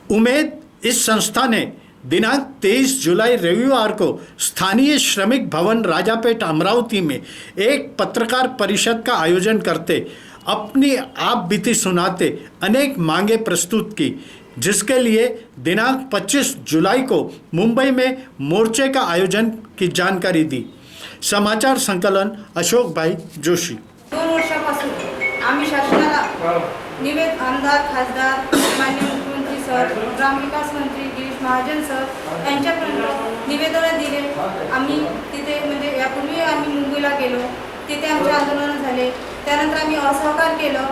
उमेद इस संस्था ने दिनांक 23 जुलाई रविवार को स्थानीय श्रमिक भवन राजापेट अमरावती में एक पत्रकार परिषद का आयोजन करते अपनी आप बीती सुनाते अनेक मांगे प्रस्तुत की, जिसके लिए दिनांक 25 जुलाई को मुंबई में मोर्चे का आयोजन की जानकारी दी। समाचार संकलन अशोक भाई जोशी। 2 वर्षापासून आम्ही शासनाला निवेदन आमदार खासदार माननीय मुख्यमंत्री सर, ग्रामविकास मंत्री गिरीश महाजन सर यांच्यापर्यंत निवेदन दिले। आम्ही तिथे म्हणजे यापूर्वी आम्ही मुंबईला गेलो, तिथे आमचे आंदोलन झाले, त्यानंतर आम्ही असहकार केलं।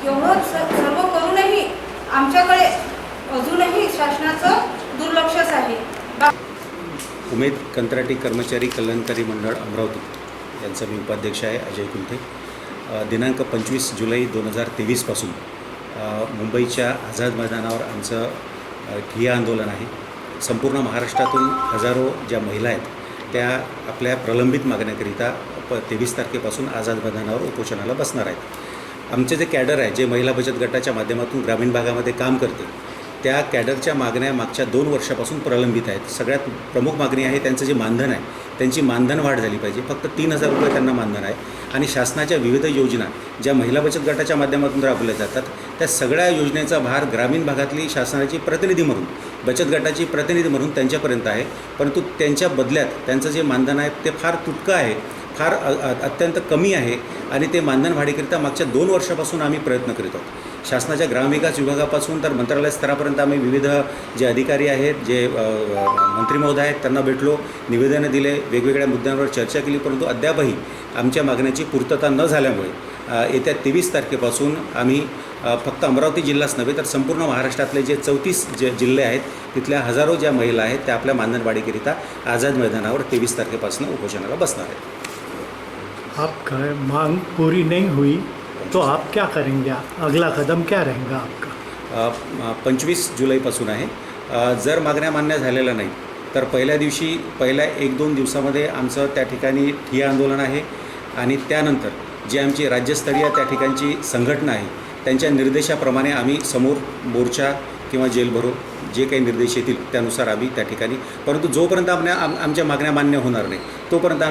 एवढं सर्व करूनही आमच्याकडे अजूनही शासनाचं दुर्लक्षच आहे। उमेद कंत्राटी कर्मचारी कल्याणकारी मंडळ अमरावती यांचा मी उपाध्यक्ष आहे, अजय कुंठे। दिनांक 25 जुलै 2023 पासून मुंबईच्या आझाद मैदानावर आमचं ठिय्या आंदोलन आहे। संपूर्ण महाराष्ट्रातून हजारो ज्या महिला आहेत त्या आपल्या प्रलंबित मागण्याकरिता 23 तारखेपासून आझाद मैदानावर उपोषणाला बसणार आहेत। आमचे जे कॅडर आहे, जे महिला बचत गटाच्या माध्यमातून ग्रामीण भागामध्ये काम करते, त्या कॅडरच्या मागण्या मागच्या 2 वर्षापासून प्रलंबित आहेत। सगळ्यात प्रमुख मागणी आहे त्यांचं जे मानधन आहे, त्यांची मानधन वाढ झाली पाहिजे। फक्त 3000 रुपये त्यांना मानधन आहे आणि शासनाच्या विविध योजना ज्या महिला बचत गटाच्या माध्यमातून राबवल्या जातात, त्या सगळ्या योजनेचा भार ग्रामीण भागातली शासनाची प्रतिनिधी म्हणून, बचत गटाची प्रतिनिधी म्हणून त्यांच्यापर्यंत आहे। परंतु त्यांच्या बदल्यात त्यांचं जे मानधन आहे ते फार तुटकं आहे, फार अत्यंत कमी आहे आणि ते मानधन वाढीकरिता मागच्या 2 वर्षापासून आम्ही प्रयत्न करीत आहोत। शासनाच्या ग्रामविकास विभागापासून तर मंत्रालय स्तरापर्यंत आम्ही विविध जे अधिकारी आहेत, जे मंत्री महोदय आहेत, त्यांना भेटलो, निवेदनं दिले, वेगवेगळ्या मुद्द्यांवर चर्चा केली, परंतु अद्यापही आमच्या मागण्याची पूर्तता न झाल्यामुळे येत्या 23 तारखेपासून आम्ही फक्त अमरावती जिल्हाच नव्हे तर संपूर्ण महाराष्ट्रातले जे 34 जिल्हे आहेत तिथल्या हजारो ज्या महिला आहेत त्या आपल्या मानधन वाढीकरिता आझाद मैदानावर 23 तारखेपासून उपोषणाला बसणार आहेत। आपका मांग पूरी नहीं हुई तो आप क्या करेंगे? अगला कदम क्या रहेगा आपका? 25 जुलैपासून आहे। जर मागण्या मान्य झालेल्या नाही तर पहिल्या 1-2 दिवसामध्ये आमचं त्या ठिकाणी ठिय्या आंदोलन आहे आणि त्यानंतर जी आमची राज्यस्तरीय त्या ठिकाणची संघटना आहे त्यांच्या निर्देशाप्रमाणे आम्ही समोर मोर्चा किंवा जेल भरो, जे काही निर्देश येतील त्यानुसार आम्ही त्या ठिकाणी, परंतु जोपर्यंत आमच्या मागण्या मान्य होणार नाही तोपर्यंत आम्ही